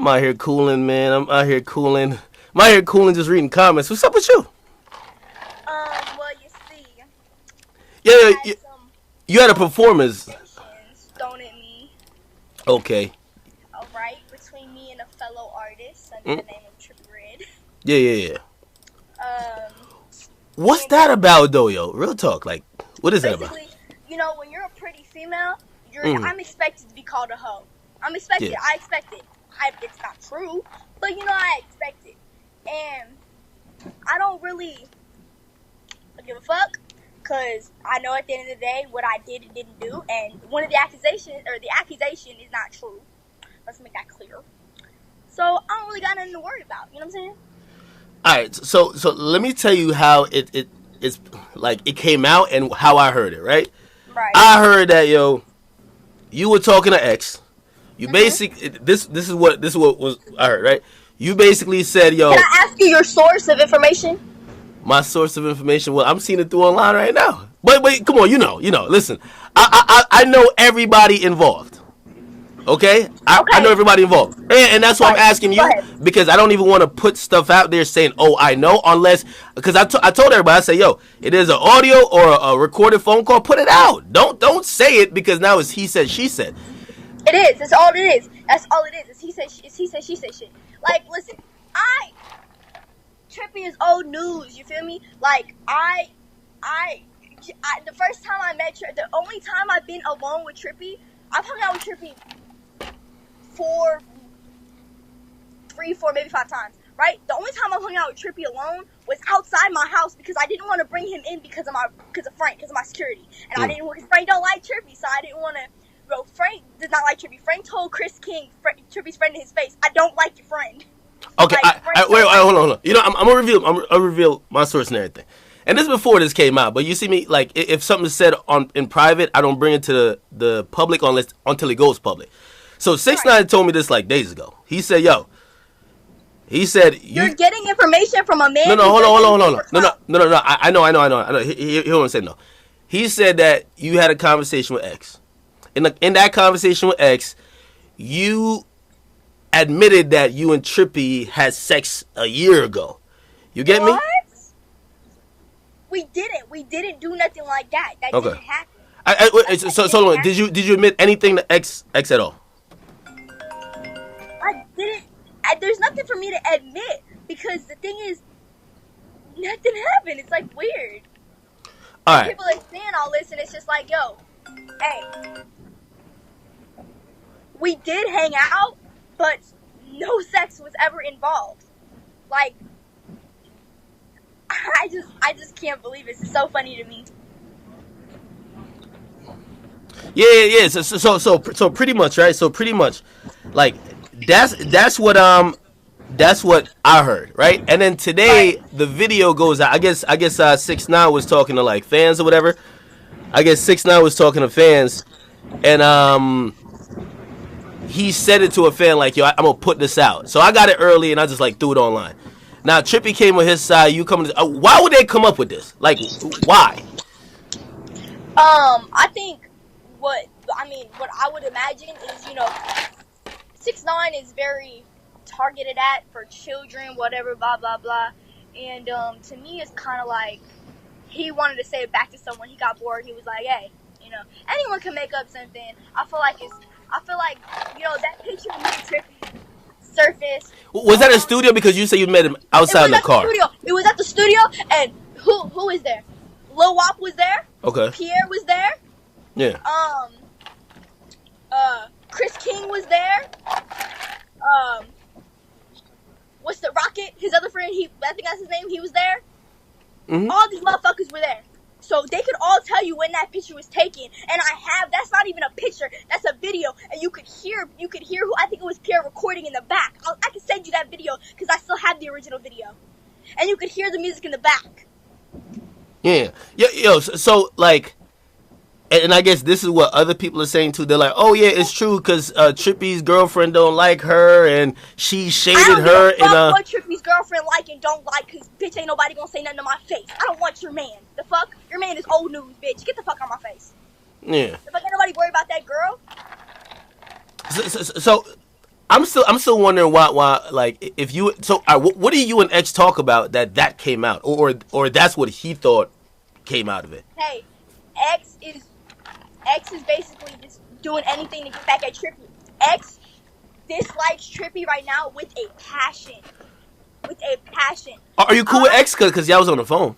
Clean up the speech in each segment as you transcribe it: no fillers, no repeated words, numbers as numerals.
I'm out here cooling, man. I'm out here cooling, just reading comments. What's up with you? Well, you see, Yeah, you had a performance. Thrown at me. Okay. All right, between me and a fellow artist under the name of Trippie Redd. Yeah. What's that about, though, yo? Real talk. Like, what is that about? Basically, you know, when you're a pretty female, I'm expected to be called a hoe. I'm expected. Yeah. I expect it. It's not true, but you know, I expect it. And I don't really give a fuck, because I know at the end of the day what I did and didn't do, and one of the accusation is not true. Let's make that clear. So I don't really got nothing to worry about. You know what I'm saying? All right. So let me tell you how it's like it came out and how I heard it. Right. Right. I heard that, yo, you were talking to X. You basically this is what was I heard, right? You basically said, yo. Can I ask you your source of information? My source of information. Well, I'm seeing it through online right now. But wait, come on, you know. Listen, I know everybody involved. Okay? I know everybody involved, and that's why I'm asking you, because I don't even want to put stuff out there saying, oh, I know, unless, because I told everybody, I say, yo, it is an audio or a recorded phone call, put it out. Don't say it, because now it's he said, she said. It is. That's all it is. That's all it is. It's he said, she said shit. Like, listen, Trippie is old news. You feel me? Like, the first time I met Trippie, the only time I've been alone with Trippie, I've hung out with Trippie 3, 4, maybe 5 times, right? The only time I hung out with Trippie alone was outside my house, because I didn't want to bring him in because of Frank, because of my security, and I didn't want, because Frank don't like Trippie, so I didn't want to. Bro, Frank does not like Trippie. Frank told Chris King, Trippie's friend, in his face, "I don't like your friend." Okay, like, wait, hold on. You know, I'm gonna reveal my source and everything. And this is before this came out, but you see me, like, if something is said in private, I don't bring it to the public until it goes public. So 6ix9ine told me this like days ago. He said, yo, you're getting information from a man. No, hold on. No. I know. He don't say no. He said that you had a conversation with X. In that conversation with X, you admitted that you and Trippie had sex a year ago. You get me? We didn't do nothing like that. That didn't happen. So did you admit anything to X at all? I didn't. There's nothing for me to admit, because the thing is, nothing happened. It's like weird. All right. People are saying all this, and it's just like, yo, hey, we did hang out, but no sex was ever involved. Like, I just can't believe it. It's so funny to me. Yeah. So pretty much, right? So pretty much, like, that's what I heard, right? And then today the video goes out. I guess 6ix9ine was talking to like fans or whatever. I guess 6ix9ine was talking to fans, and he said it to a fan like, yo, I'm gonna put this out. So I got it early and I just like threw it online. Now Trippie came on his side. You coming? Why would they come up with this? Like, why? I think what I would imagine is, you know, 6ix9ine is very targeted at for children, whatever, blah blah blah. And to me, it's kind of like he wanted to say it back to someone. He got bored. He was like, hey, you know, anyone can make up something. I feel like, you know, that picture of me and Trippie surfaced. Was that a studio? Because you said you met him outside in the car. It was at the studio, and who is there? Lil Wop was there. Okay. Pierre was there. Yeah. Chris King was there. What's the Rocket? His other friend, I think that's his name. He was there. Mm-hmm. All these motherfuckers were there. So they could all tell you when that picture was taken. And that's not even a picture. That's a video. And you could hear who, I think it was Pierre recording in the back. I can send you that video because I still have the original video. And you could hear the music in the back. Yeah. Yo, so like, and I guess this is what other people are saying too. They're like, oh yeah, it's true because Trippie's girlfriend don't like her and she shaded her. I don't give a fuck what Trippie's girlfriend like and don't like, because bitch, ain't nobody gonna say nothing to my face. I don't want your man. The fuck? Your man is old news, bitch. Get the fuck out my face. Yeah. The fuck, ain't nobody worried about that girl? So I'm still wondering why like if you so what do you and X talk about that came out or that's what he thought came out of it? Hey, X is basically just doing anything to get back at Trippie. X dislikes Trippie right now with a passion. Are you cool with X because y'all was on the phone?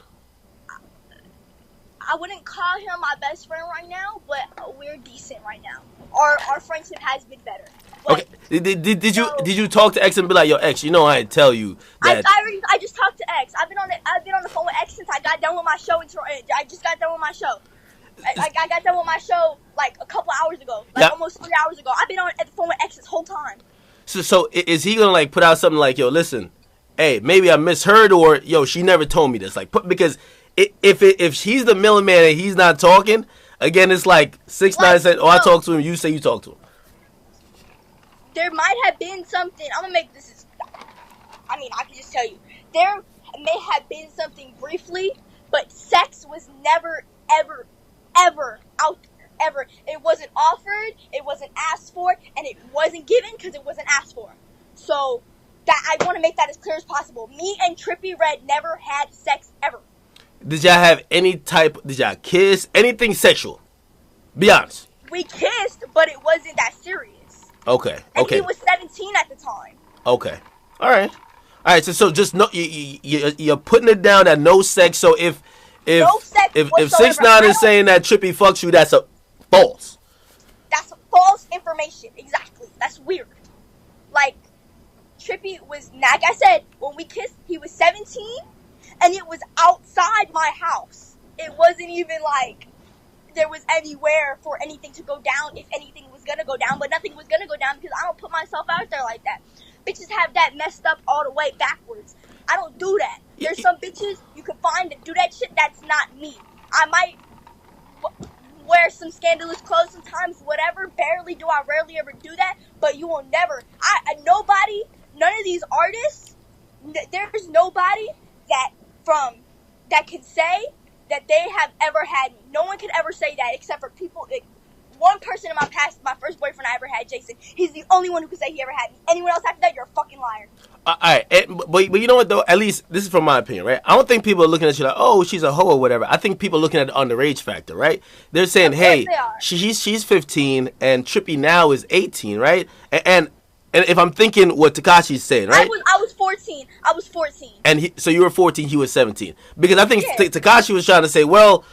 I wouldn't call him my best friend right now, but we're decent right now. Our friendship has been better. But, okay. Did you talk to X and be like, yo, X, you know I didn't tell you that I just talked to X. I've been on the phone with X since I got done with my show. I just got done with my show. I got done with my show like a couple hours ago, almost 3 hours ago. I've been on the phone with X this whole time. So is he gonna like put out something like, yo, listen, hey, maybe I misheard, or yo, she never told me this, like because if she's the middleman and he's not talking, again, it's like 6ix9ine said, oh, I talked to him, you say you talked to him. There might have been something. I'm gonna make this. I can just tell you there may have been something briefly, but sex was never, ever out there, ever. It wasn't offered, it wasn't asked for, and it wasn't given because it wasn't asked for. So that I want to make that as clear as possible. Me and Trippie Redd never had sex ever. Did y'all have did y'all kiss, anything sexual? Be honest. We kissed, but it wasn't that serious. Okay. And he was 17 at the time. Okay. All right. So just no, you're putting it down at no sex. So if no sex if 6ix9ine is saying that Trippie fucks you, that's a false. That's false information. Exactly. That's weird. Like Trippie was, like I said, when we kissed, he was 17, and it was outside my house. It wasn't even like there was anywhere for anything to go down if anything was gonna go down, but nothing was gonna go down because I don't put myself out there like that. Bitches have that messed up all the way backwards. I don't do that. There's some bitches you can find that do that shit. That's not me. I might wear some scandalous clothes sometimes, whatever. Rarely ever do that, but you will never. None of these artists, there's nobody that can say that they have ever had me. No one could ever say that except for people. One person in my past, my first boyfriend I ever had, Jason. He's the only one who could say he ever had me. Anyone else after that, you're a fucking liar. All right, but you know what though? At least this is from my opinion, right? I don't think people are looking at you like, oh, she's a hoe or whatever. I think people are looking at the underage factor, right? They're saying, hey, she's 15 and Trippie now is 18, right? And if I'm thinking what Tekashi's saying, right? I was 14. And so you were 14, he was 17. Because I think Tekashi was trying to say, well,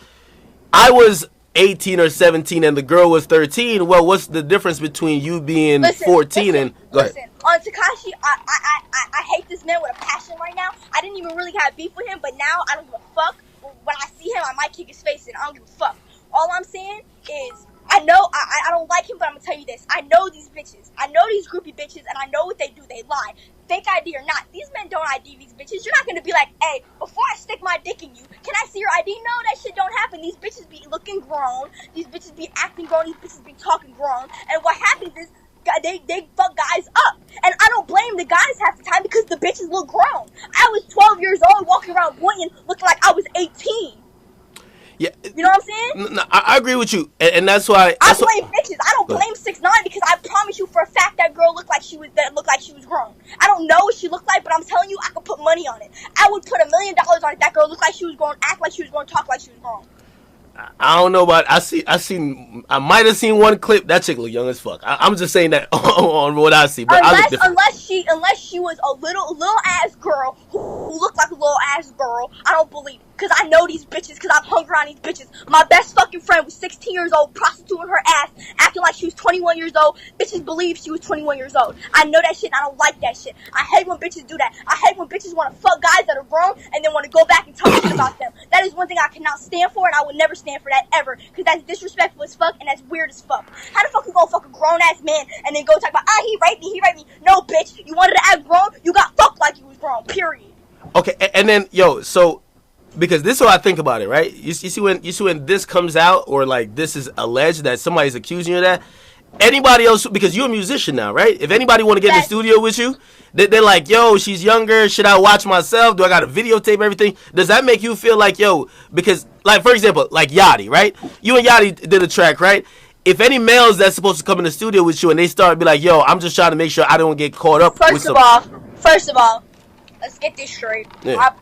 I was 18 or 17 and the girl was 13. Well, what's the difference between you being 14 and... Go ahead. On Tekashi, I hate this man with a passion right now. I didn't even really have beef with him, but now I don't give a fuck. When I see him, I might kick his face in. I don't give a fuck. All I'm saying is... I know I don't like him, but I'm gonna tell you this. I know these bitches. I know these groupie bitches, and I know what they do. They lie. Fake ID or not. These men don't ID these bitches. You're not gonna be like, hey, before I stick my dick in you, can I see your ID? No, that shit don't happen. These bitches be looking grown. These bitches be acting grown. These bitches be talking grown. And what happens is, they fuck guys up. And I don't blame the guys half the time because the bitches look grown. I was 12 years old walking around Boynton looking like I was 18. Yeah, you know what I'm saying? No, I agree with you, and that's why I blame bitches. I don't blame 6ix9ine because I promise you for a fact that girl looked like she was grown. I don't know what she looked like, but I'm telling you, I could put money on it. I would put $1 million on it. That girl looked like she was grown, act like she was grown, talk like she was grown. I don't know about. I might have seen one clip. That chick look young as fuck. I'm just saying that on what I see. But unless she was a little ass girl who looked like a little ass girl, I don't believe it. Because I know these bitches, because I've hung around these bitches. My best fucking friend was 16 years old, prostituting her ass, acting like she was 21 years old. Bitches believe she was 21 years old. I know that shit, and I don't like that shit. I hate when bitches do that. I hate when bitches want to fuck guys that are grown, and then want to go back and talk shit about them. That is one thing I cannot stand for, and I would never stand for that ever. Because that's disrespectful as fuck, and that's weird as fuck. How the fuck you gonna fuck a grown-ass man, and then go talk about, he raped me. No, bitch. You wanted to act grown, you got fucked like you was grown, period. Okay, and then, so... Because this is what I think about it, right? You see when this comes out, or like this is alleged that somebody's accusing you of that. Anybody else, because you're a musician now, right? If anybody want to get in the studio with you, they're like, yo, she's younger. Should I watch myself? Do I got to videotape everything? Does that make you feel like, yo, because like, for example, like Yachty, right? You and Yachty did a track, right? if any males that's supposed to come in the studio with you and they start be like, yo, I'm just trying to make sure I don't get caught up. First of all, let's get this straight. Yeah.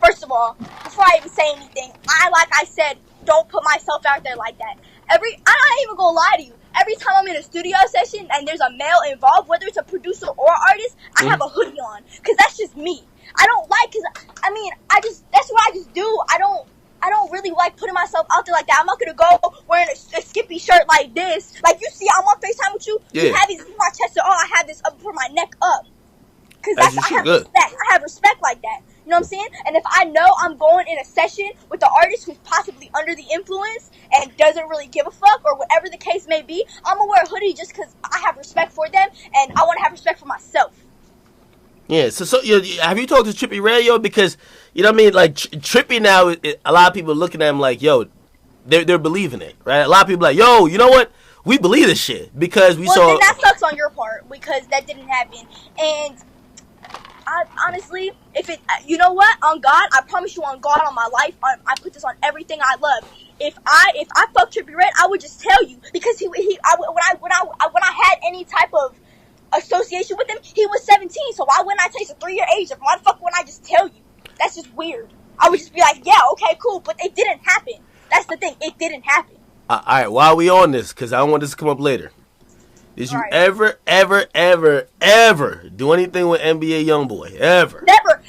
First of all, before I even say anything, like I said, don't put myself out there like that. I'm not even gonna lie to you. Every time I'm in a studio session and there's a male involved, whether it's a producer or artist, I have a hoodie on, cause that's just me. I don't like, that's what I just do. I don't really like putting myself out there like that. I'm not gonna go wearing a skimpy shirt like this. Like you see, I'm on FaceTime with you. Yeah. You have these in my chest, and I have this up for my neck up. Cause I have respect. I have respect like that. You know what I'm saying? And if I know I'm going in a session with the artist who's possibly under the influence and doesn't really give a fuck or whatever the case may be, I'm gonna wear a hoodie just because I have respect for them and I want to have respect for myself. Yeah. So have you talked to Trippie Redd, yo? Because you know what I mean. Like Trippie now, a lot of people looking at him like, yo, they're believing it, right? A lot of people like, yo, you know what? We believe this shit because we saw. Then that sucks on your part because that didn't happen. And honestly, you know what? On God, I promise you, on God, on my life, I put this on everything I love. If I fuck Trippie Redd, I would just tell you because when I had any type of association with him, he was 17. So why wouldn't I tell you? It's a 3-year age. Why the fuck wouldn't I just tell you? That's just weird. I would just be like, yeah, okay, cool, but it didn't happen. That's the thing. It didn't happen. All right, while we on this, because I don't want this to come up later. Did you ever do anything with NBA YoungBoy? Ever? Never.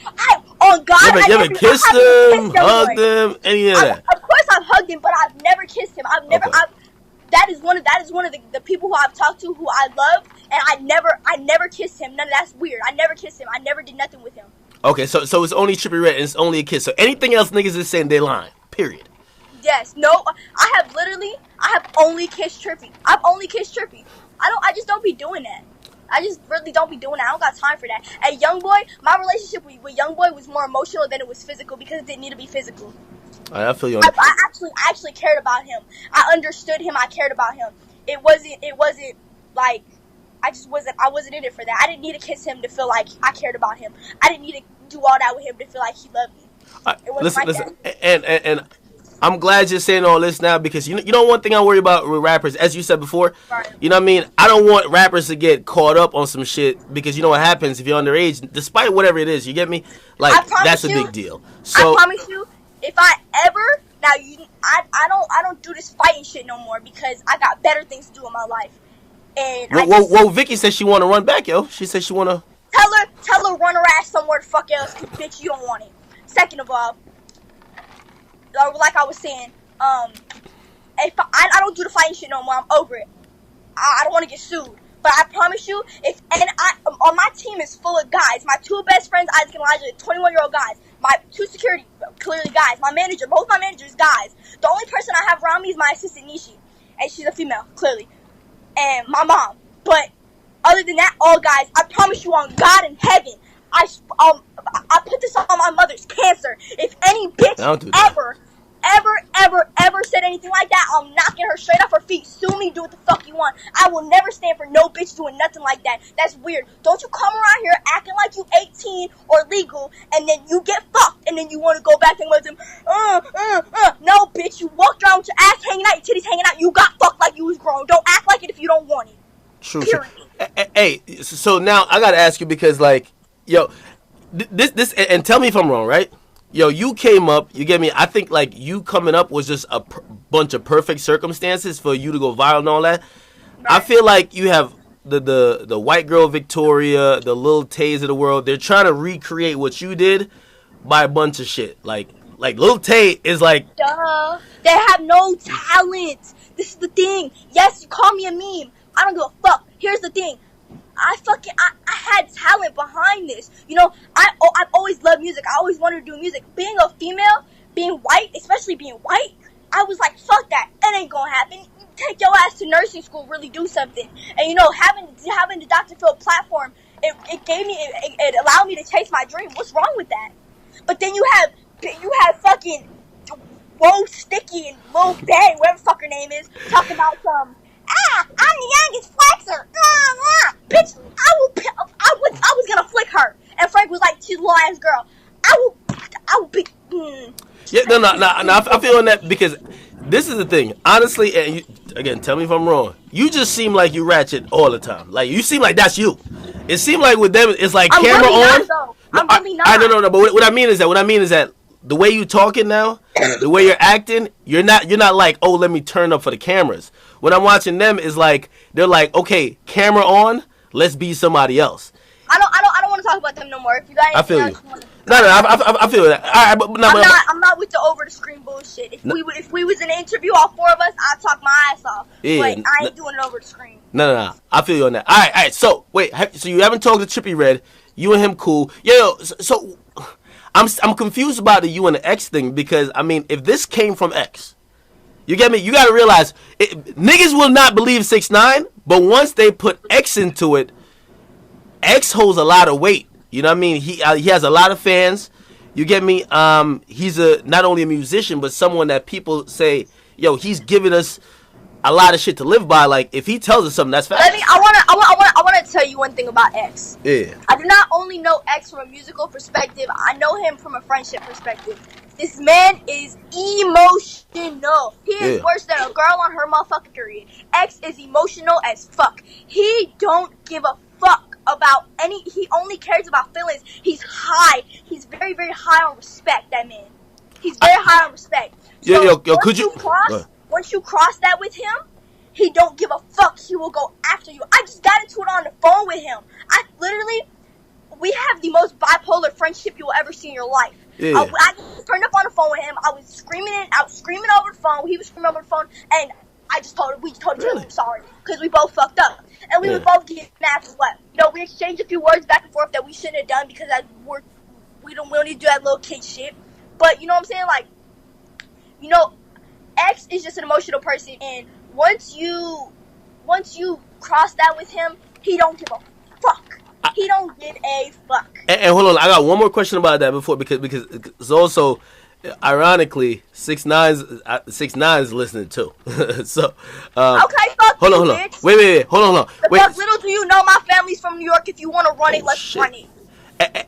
On God, you ever kissed him, hugged him, any of that? Of course, I've hugged him, but I've never kissed him. That is one of the people who I've talked to who I love, and I never kissed him. None of that's weird. I never kissed him. I never did nothing with him. Okay, so it's only Trippie Redd and it's only a kiss. So anything else niggas is saying they lying. Period. Yes. No. I have only kissed Trippie. I've only kissed Trippie. I just don't be doing that. I just really don't be doing that. I don't got time for that. And YoungBoy, my relationship with YoungBoy was more emotional than it was physical because it didn't need to be physical. All right, I feel you. I actually cared about him. I understood him. I cared about him. It wasn't like I wasn't in it for that. I didn't need to kiss him to feel like I cared about him. I didn't need to do all that with him to feel like he loved me. It wasn't listen. And I'm glad you're saying all this now because you know one thing I worry about with rappers, as you said before, right. You know what I mean? I don't want rappers to get caught up on some shit because you know what happens if you're underage, despite whatever it is, you get me? Like that's a big deal. So I promise you, if I ever I don't do this fighting shit no more because I got better things to do in my life. And well, Vicky said she want to run back, yo. She said she want to tell her run her ass somewhere the fuck else, cause bitch, you don't want it. Second of all, like I was saying, if I don't do the fighting shit no more, I'm over it. I don't want to get sued. But I promise you, on my team is full of guys. My two best friends, Isaac and Elijah, 21-year-old guys. My two security, clearly guys. My manager, both my managers, guys. The only person I have around me is my assistant, Nishi. And she's a female, clearly. And my mom. But other than that, all guys, I promise you on God in heaven, I put this on my mother's cancer. If any bitch ever said anything like that, I'm knocking her straight off her feet. Sue me, do what the fuck you want. I will never stand for no bitch doing nothing like that. That's weird. Don't you come around here acting like you 18 or legal, and then you get fucked, and then you want to go back and with him. No, bitch, you walked around with your ass hanging out, your titties hanging out. You got fucked like you was grown. Don't act like it if you don't want it. True. Hey, so now I gotta ask you because, like, yo, this, and tell me if I'm wrong, right? Yo, you came up, you get me? I think, like, you coming up was just a bunch of perfect circumstances for you to go viral and all that. Right. I feel like you have the white girl Victoria, the Lil Tays of the world. They're trying to recreate what you did by a bunch of shit. Like Lil Tay is like... Duh. They have no talent. This is the thing. Yes, you call me a meme. I don't give a fuck. Here's the thing. I had talent behind this. You know, I've always loved music. I always wanted to do music. Being a female, being white, especially being white, I was like, fuck that. It ain't gonna happen. Take your ass to nursing school, really do something. And you know, having the Dr. Phil platform, it allowed me to chase my dream. What's wrong with that? But then you have fucking Whoa Sticky and Lil Bay, whatever the fuck her name is, talking about some. I'm the youngest flexer. Bitch, I was gonna flick her. And Frank was like, she's a little ass girl. I will be. Yeah, no. I feel on that because this is the thing. Honestly, and you, again, tell me if I'm wrong. You just seem like you ratchet all the time. Like you seem like that's you. It seemed like with them, it's like I'm camera really on. Not, though. I'm really not. No. But what I mean is that the way you talking now, the way you're acting, you're not like, oh, let me turn up for the cameras. When I'm watching them, is like they're like, okay, camera on, let's be somebody else. I don't want to talk about them no more. If you got anything I feel else, you. No, I feel that. All right, but I'm not with the over the screen bullshit. If we was in an interview, all four of us, I'd talk my ass off. Yeah, but I ain't doing it over the screen. No. I feel you on that. All right. So wait, so you haven't talked to Trippie Redd? You and him cool? Yo. So I'm confused about the you and the X thing because I mean, if this came from X, you get me? You got to realize niggas will not believe 6ix9ine, but once they put X into it, X holds a lot of weight. You know what I mean? He has a lot of fans. You get me? He's not only a musician, but someone that people say, yo, he's giving us a lot of shit to live by. Like if he tells us something, that's fact. I wanna tell you one thing about X. Yeah. I do not only know X from a musical perspective. I know him from a friendship perspective. This man is emotional. He is worse than a girl on her motherfucking period. X is emotional as fuck. He don't give a fuck about he only cares about feelings. He's high. He's very, very high on respect, that man. He's very high on respect. So yo, could you once you cross that with him, he don't give a fuck. He will go after you. I just got into it on the phone with him. We have the most bipolar friendship you will ever see in your life. Yeah. I turned up on the phone with him. I was screaming over the phone. He was screaming over the phone, and we told each other sorry because we both fucked up, and we would both get mad for what. You know, we exchanged a few words back and forth that we shouldn't have done because we don't need to do that little kid shit. But you know what I'm saying? Like, you know, X is just an emotional person, and once you cross that with him, he don't give a fuck. He don't give a fuck. And hold on, I got one more question about that before because it's also ironically 6ix9ine's listening too. So okay, fuck hold you, on. Bitch. Wait, hold on. Fuck, little do you know my family's from New York. If you want to run it, let's run it.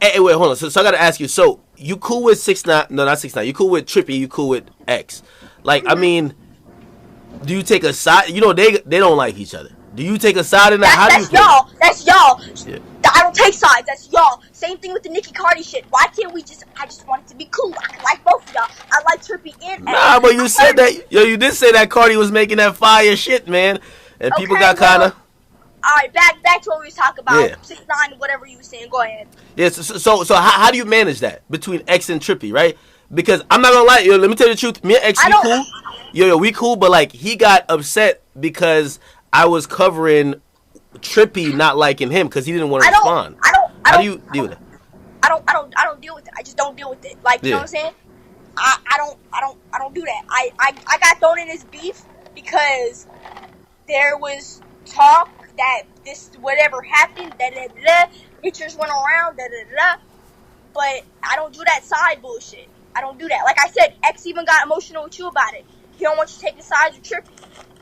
Hey, wait, hold on. So I gotta ask you. So you cool with 6ix9ine? No, not 6ix9ine. You cool with Trippie? You cool with X? Like, I mean, do you take a side? You know, they don't like each other. Do you take a side in that? That's y'all. Yeah. I don't take sides. That's y'all. Same thing with the Nicki Cardi shit. Why can't we I just want it to be cool. I like both of y'all. I like Trippie and X. Nah, but you said that. Yo, you did say that Cardi was making that fire shit, man. And people got kind of. All right, back to what we was talking about. 6ix9ine, whatever you were saying. Go ahead. Yeah. So how do you manage that between X and Trippie, right? Because I'm not gonna lie, yo, let me tell you the truth. Me and X, we cool. Yo, we cool. But like, he got upset because I was covering Trippie not liking him because he didn't want to respond. How do you deal with it? I don't deal with it. I just don't deal with it. Like, you know what I'm saying? I don't do that. I got thrown in this beef because there was talk that this whatever happened, pictures went around, but I don't do that side bullshit. I don't do that. Like I said, X even got emotional with you about it. He don't want you taking sides with Trippie.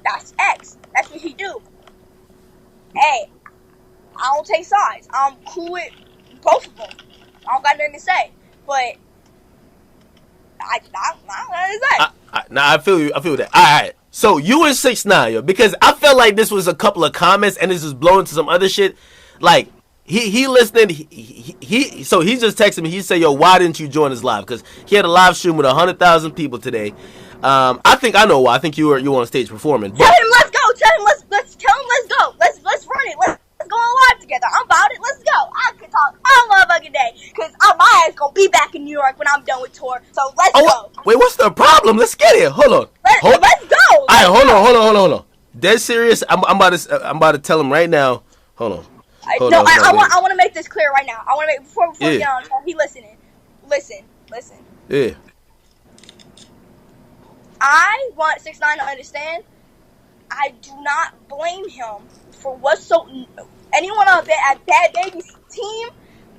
That's X. That's what he do. Hey, I don't take sides. I'm cool with both of them. I don't got nothing to say. But I don't have nothing to say. Nah, I feel you. I feel that. All right. So you and 6ix9ine, yo, because I felt like this was a couple of comments and this is blowing to some other shit. Like he listening. So he just texted me. He said, "Yo, why didn't you join his live?" Because he had a live stream with 100,000 people today. I think I know why. I think you were on stage performing. Tell him let's go. Tell him let's go. Let's run it. Let's go on live together. I'm about it. Let's go. I can talk all motherfucking day because my ass gonna be back in New York when I'm done with tour. So let's go. Wait, what's the problem? Let's get it. Hold on. Let's go. All right, hold on. Dead serious. I'm about to tell him right now. Hold on. I want to make this clear right now. I want to make before we get on. He listening. Listen. Yeah. I want 6ix9ine to understand. I do not blame him for anyone on Bhad Babie's team.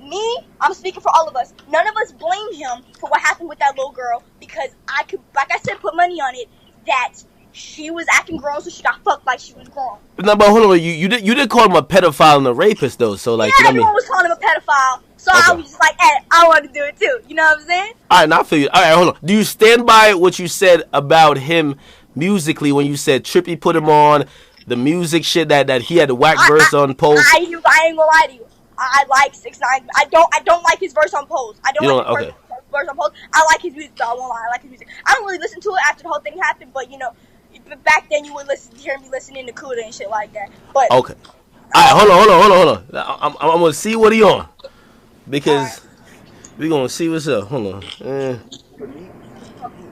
Me, I'm speaking for all of us. None of us blame him for what happened with that little girl because I could, like I said, put money on it that she was acting grown, so she got fucked like she was grown. No, but hold on, you did call him a pedophile and a rapist though, so like, yeah, everyone was calling him a pedophile, so okay. I was just like, hey, I want to do it too. You know what I'm saying? All right, now I feel you. All right, hold on. Do you stand by what you said about him musically when you said Trippie put him on the music shit that he had the whack verse on Post? I ain't gonna lie to you. I like 6ix9ine. I don't like his verse on Post. I don't like his verse on Post. I like his music though. I won't lie. I like his music. I don't really listen to it after the whole thing happened, but you know, back then you would hear me listening to Kuda and shit like that. But okay. All right, hold on. I'm gonna see what he on because we gonna see what's up. Hold on.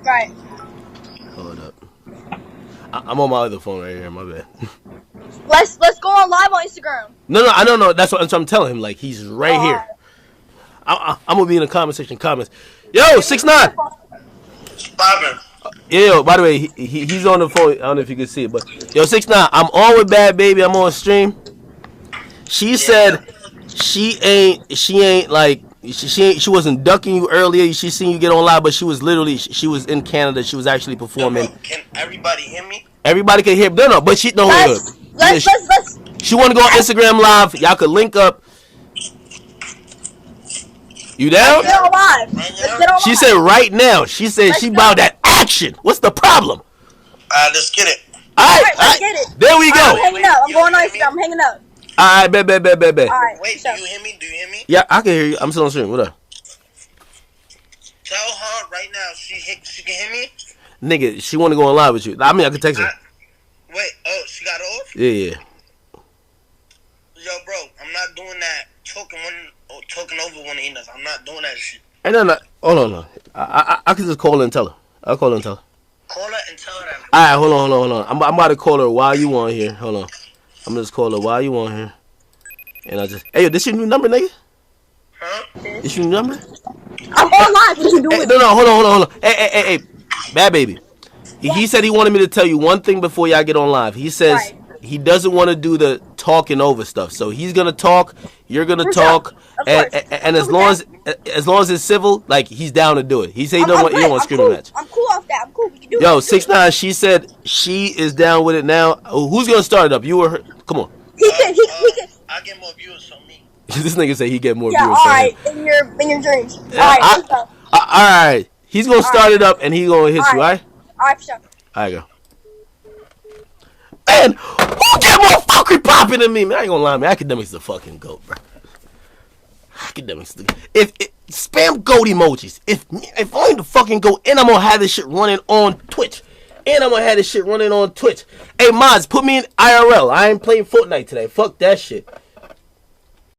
Right. Hold up. I'm on my other phone right here. My bad. Let's go on live on Instagram. No, I don't know. That's what I'm telling him. Like he's right here. I'm gonna be in the comment section. Comments. Yo, 6ix9ine. Bobbing. Yo, by the way, he's on the phone. I don't know if you can see it, but yo, 6ix9ine. I'm on with Bhad Bhabie. I'm on stream. She said she ain't like she wasn't ducking you earlier. She seen you get on live, but she was in Canada. She was actually performing. Can everybody hear me? Everybody can hear. No, but she no. Let's. She want to go on Instagram live. Y'all could link up. You down? Let's get on live. Let's get on She live. said right now. She said she about that action. What's the problem? Let's get it. All right, let's get it. There we go. I'm hanging up. I'm going on Instagram. I'm hanging up. All right, bet. All right. Wait, do you hear me? Do you hear me? Yeah, I can hear you. I'm still on stream. What up? Tell her right now she can hear me. Nigga, she want to go on live with you. I mean, I can text her. Wait, she got off? Yeah. Yo, bro, I'm not doing that. Talking over one of you. I'm not doing that shit. And then, hold on. I can just call her and tell her. I'll call her and tell her. Call her and tell her that. All right, hold on. I'm about to call her while you on here. Hold on. I'm gonna just call her while you on here. And I just, hey, yo, this your new number, nigga? Huh? This your new number? I'm on live. What you doing? Hey, no, hold on. Hey, Bhad Bhabie. He said he wanted me to tell you one thing before y'all get on live. He says he doesn't want to do the talking over stuff. So he's gonna talk, you're gonna talk, and as long as it's civil, like he's down to do it. He said he don't want screaming match. I'm cool off that. I'm cool. We can do it. Yo, 6ix9ine, she said she is down with it now. Who's gonna start it up? You or her? Come on. He can. I get more viewers from me. This nigga say he get more Yeah, viewers. all right. In your dreams. All right. Let's go. All right. He's gonna start it up and he gonna hit you. All right. All right, for sure. All right, go. Man, who get more fucking popping than me? Man, I ain't gonna lie, man. Akademiks is the fucking goat, bro. Akademiks. If spam goat emojis. If I ain't the fucking goat, and I'm gonna have this shit running on Twitch. Hey, Mods, put me in IRL. I ain't playing Fortnite today. Fuck that shit.